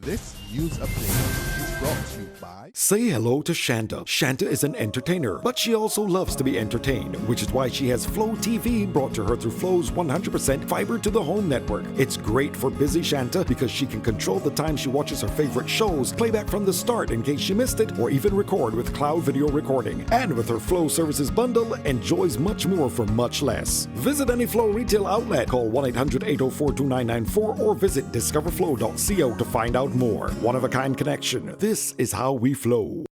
This news update is brought to you by... Say hello to Shanta. Shanta is an entertainer, but she also loves to be entertained, which is why she has Flow TV brought to her through Flow's 100% fiber to the home network. It's great for busy Shanta because she can control the time she watches her favorite shows, play back from the start in case she missed it, or even record with cloud video recording. And with her Flow services bundle, enjoys much more for much less. Visit any Flow retail outlet, call 1-800-804-2994, or visit discoverflow.co to find out more. One-of-a-kind connection. This is how we flow.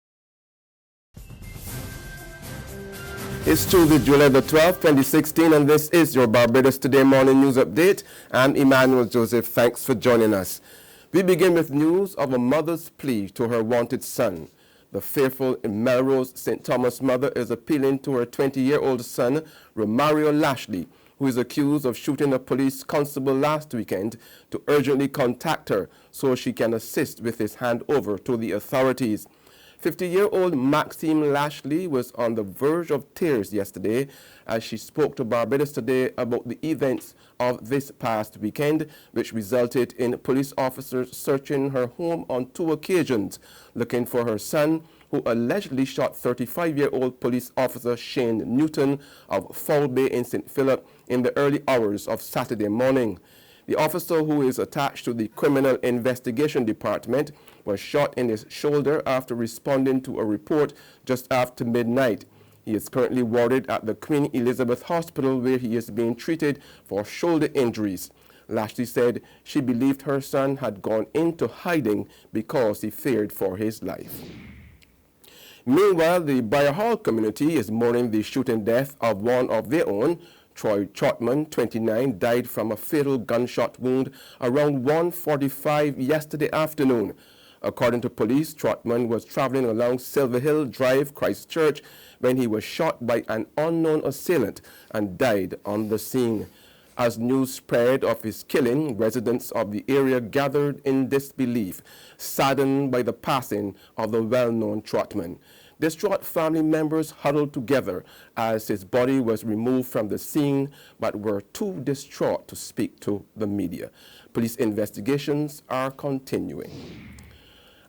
It's Tuesday, July the 12th, 2016, and this is your Barbados Today morning news update. I'm Emmanuel Joseph. Thanks for joining us. We begin with news of a mother's plea to her wanted son. The fearful Melrose St. Thomas mother is appealing to her 20-year-old son, Romario Lashley, who is accused of shooting a police constable last weekend, to urgently contact her so she can assist with his handover to the authorities. 50-year-old Maxine Lashley was on the verge of tears yesterday as she spoke to Barbados Today about the events of this past weekend, which resulted in police officers searching her home on 2 occasions, looking for her son, who allegedly shot 35-year-old police officer Shane Newton of Foul Bay in St. Philip in the early hours of Saturday morning. The officer, who is attached to the Criminal Investigation Department, was shot in his shoulder after responding to a report just after midnight. He is currently warded at the Queen Elizabeth Hospital, where he is being treated for shoulder injuries. Lashley said she believed her son had gone into hiding because he feared for his life. Meanwhile, the Briar Hall community is mourning the shooting death of one of their own. Troy Trotman, 29, died from a fatal gunshot wound around 1:45 yesterday afternoon. According to police, Trotman was traveling along Silver Hill Drive, Christchurch, when he was shot by an unknown assailant and died on the scene. As news spread of his killing, residents of the area gathered in disbelief, saddened by the passing of the well-known Trotman. Distraught family members huddled together as his body was removed from the scene, but were too distraught to speak to the media. Police investigations are continuing.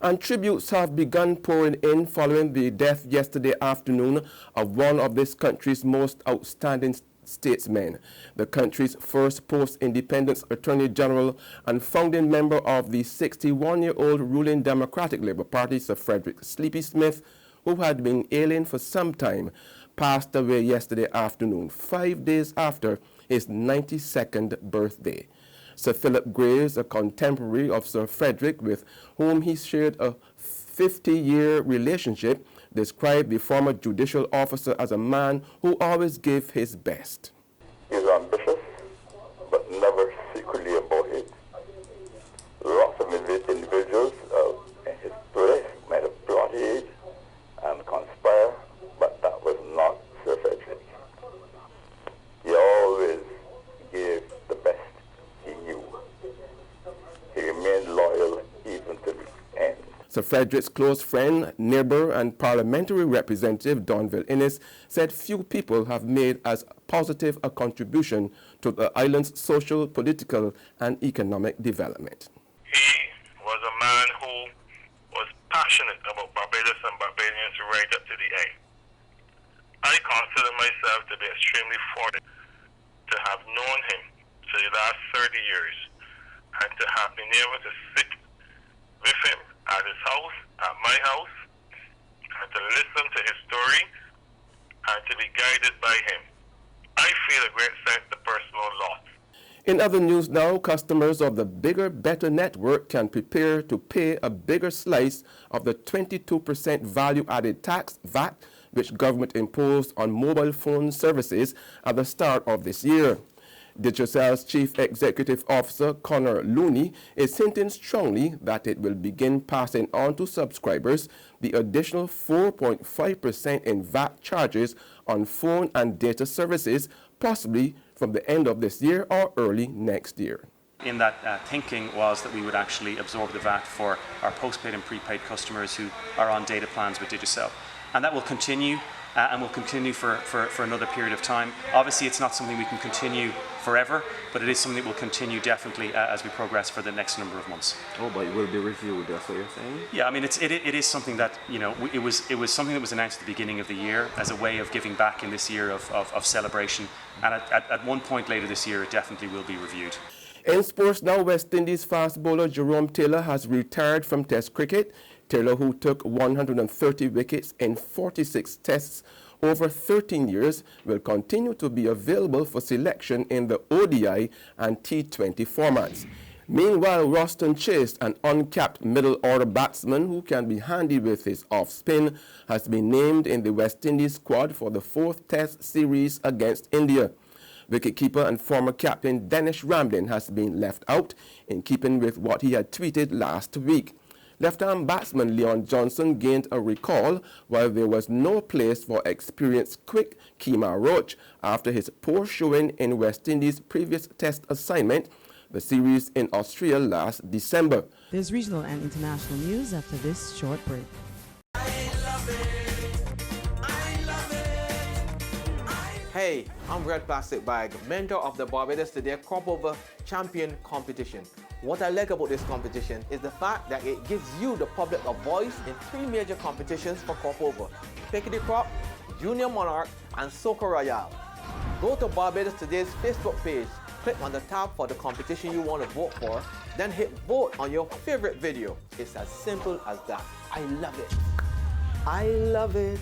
And tributes have begun pouring in following the death yesterday afternoon of one of this country's most outstanding statesmen, the country's first post-independence Attorney General and founding member of the 61-year-old ruling Democratic Labour Party, Sir Frederick Sleepy Smith, who had been ailing for some time, passed away yesterday afternoon, 5 days after his 92nd birthday. Sir Philip Graves, a contemporary of Sir Frederick with whom he shared a 50-year relationship, described the former judicial officer as a man who always gave his best. He was ambitious, but never secretly about it. Lots of individuals in his place might have plotted and conspire, but that was not Sir Frederick. He always gave the best he knew. He remained loyal even to the end. Sir Frederick's close friend, neighbor, and parliamentary representative Donville Innes said few people have made as positive a contribution to the island's social, political, and economic development. He was a man who was passionate about Barbados and Barbadians right up to the end. I consider myself to be extremely fortunate to have known him for the last 30 years and to have been able to sit with him at his house, at my house, and to listen to his story and to be guided by him. I feel a great sense of personal loss. In other news now, customers of the Bigger Better network can prepare to pay a bigger slice of the 22% value-added tax, VAT, which government imposed on mobile phone services at the start of this year. Digicel's Chief Executive Officer Connor Looney is hinting strongly that it will begin passing on to subscribers the additional 4.5% in VAT charges on phone and data services, possibly from the end of this year or early next year. In that thinking was that we would actually absorb the VAT for our postpaid and prepaid customers who are on data plans with Digicel. And that will continue and will continue for another period of time. Obviously, it's not something we can continue forever, but it is something that will continue definitely as we progress for the next number of months. Oh, but it will be reviewed, that's what you're saying? Yeah, I mean, it is something that, you know, it was something that was announced at the beginning of the year as a way of giving back in this year of celebration, and at one point later this year, it definitely will be reviewed. In sports now, West Indies fast bowler Jerome Taylor has retired from Test cricket. Taylor, who took 130 wickets in 46 tests over 13 years, will continue to be available for selection in the ODI and T20 formats. Meanwhile, Roston Chase, an uncapped middle-order batsman who can be handy with his off-spin, has been named in the West Indies squad for the 4th Test series against India. Wicketkeeper and former captain Dennis Ramlin has been left out, in keeping with what he had tweeted last week. Left-arm batsman Leon Johnson gained a recall, while there was no place for experienced quick Kemar Roach after his poor showing in West Indies' previous Test assignment, the series in Australia last December. There's regional and international news after this short break. Hey, I'm Red Plastic Bag, mentor of the Barbados Today Crop Over Champion competition. What I like about this competition is the fact that it gives you, the public, a voice in 3 major competitions for crop over: Pickety Crop, Junior Monarch, and Soca Royale. Go to Barbados Today's Facebook page, click on the tab for the competition you want to vote for, then hit vote on your favorite video. It's as simple as that. I love it. I love it.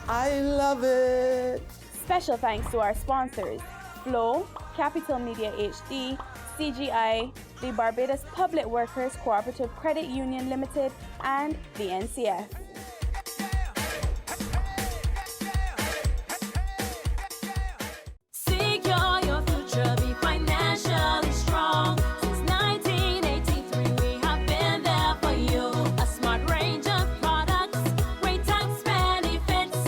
I love it. Special thanks to our sponsors: Flow, Capital Media HD, CGI, the Barbados Public Workers Cooperative Credit Union Limited, and the NCF. Secure your future, be financially strong. Since 1983, we have been there for you. A smart range of products, great tax benefits.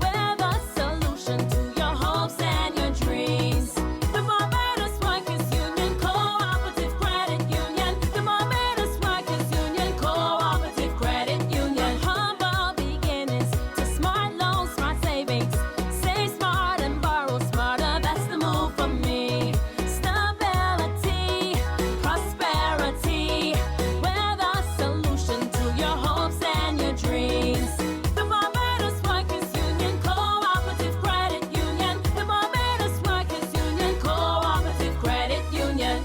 We're the solution to your hopes and your dreams. The Barbados Workers Union Cooperative Credit Union. The Barbados Workers Union Cooperative Credit Union. Humble beginnings to smart loans, smart savings. Save smart and borrow smarter. That's the move for me. Stability, prosperity. We're the solution to your hopes and your dreams. The Barbados Workers Union Cooperative Credit Union. The Barbados Workers Union Cooperative Credit Union.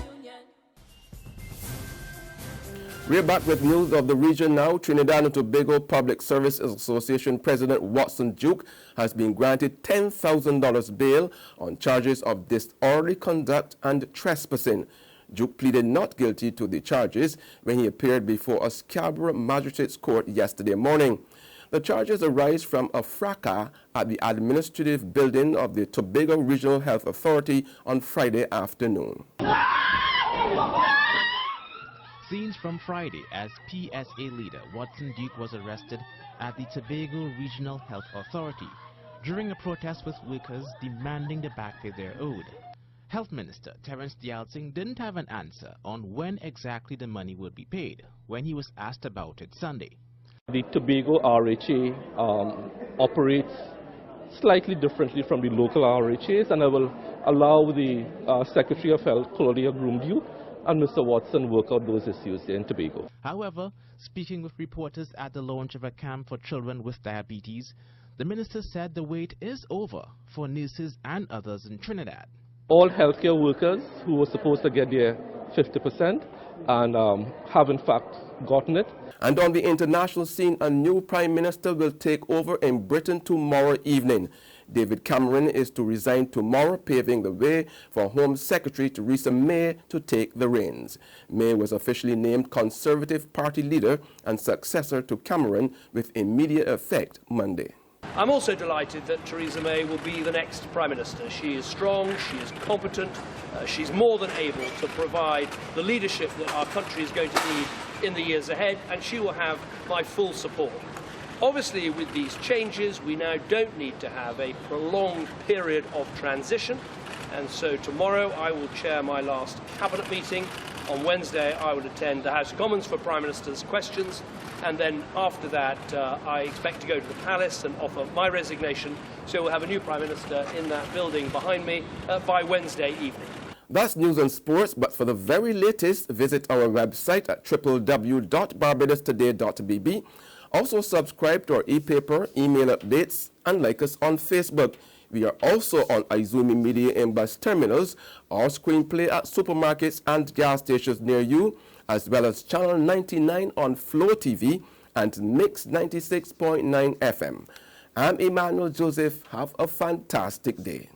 We're back with news of the region now. Trinidad and Tobago Public Services Association President Watson Duke has been granted $10,000 bail on charges of disorderly conduct and trespassing. Duke pleaded not guilty to the charges when he appeared before a Scarborough Magistrates Court yesterday morning. The charges arise from a fracas at the administrative building of the Tobago Regional Health Authority on Friday afternoon. Scenes from Friday as PSA leader Watson Duke was arrested at the Tobago Regional Health Authority during a protest with workers demanding the back pay they're owed. Health Minister Terence Dialsing didn't have an answer on when exactly the money would be paid when he was asked about it Sunday. The Tobago RHA operates slightly differently from the local RHAs, and I will allow the Secretary of Health, Claudia Groom-Duke, and Mr. Watson work out those issues in Tobago. However, speaking with reporters at the launch of a camp for children with diabetes, the minister said the wait is over for nurses and others in Trinidad. All healthcare workers who were supposed to get their 50% and have in fact gotten it. And on the international scene, a new Prime Minister will take over in Britain tomorrow evening. David Cameron is to resign tomorrow, paving the way for Home Secretary Theresa May to take the reins. May was officially named Conservative Party leader and successor to Cameron with immediate effect Monday. I'm also delighted that Theresa May will be the next Prime Minister. She is strong, she is competent, she's more than able to provide the leadership that our country is going to need in the years ahead, and she will have my full support. Obviously, with these changes, we now don't need to have a prolonged period of transition, and so tomorrow I will chair my last cabinet meeting On Wednesday, I would attend the House of Commons for Prime Minister's questions, and then after that, I expect to go to the Palace and offer my resignation, so we'll have a new Prime Minister in that building behind me by Wednesday evening. That's news and sports, but for the very latest, visit our website at www.barbadostoday.bb. Also subscribe to our e-paper, email updates, and like us on Facebook. We are also on Izumi Media in bus terminals, or screenplay at supermarkets and gas stations near you, as well as Channel 99 on Flow TV and Mix 96.9 FM. I'm Emmanuel Joseph. Have a fantastic day.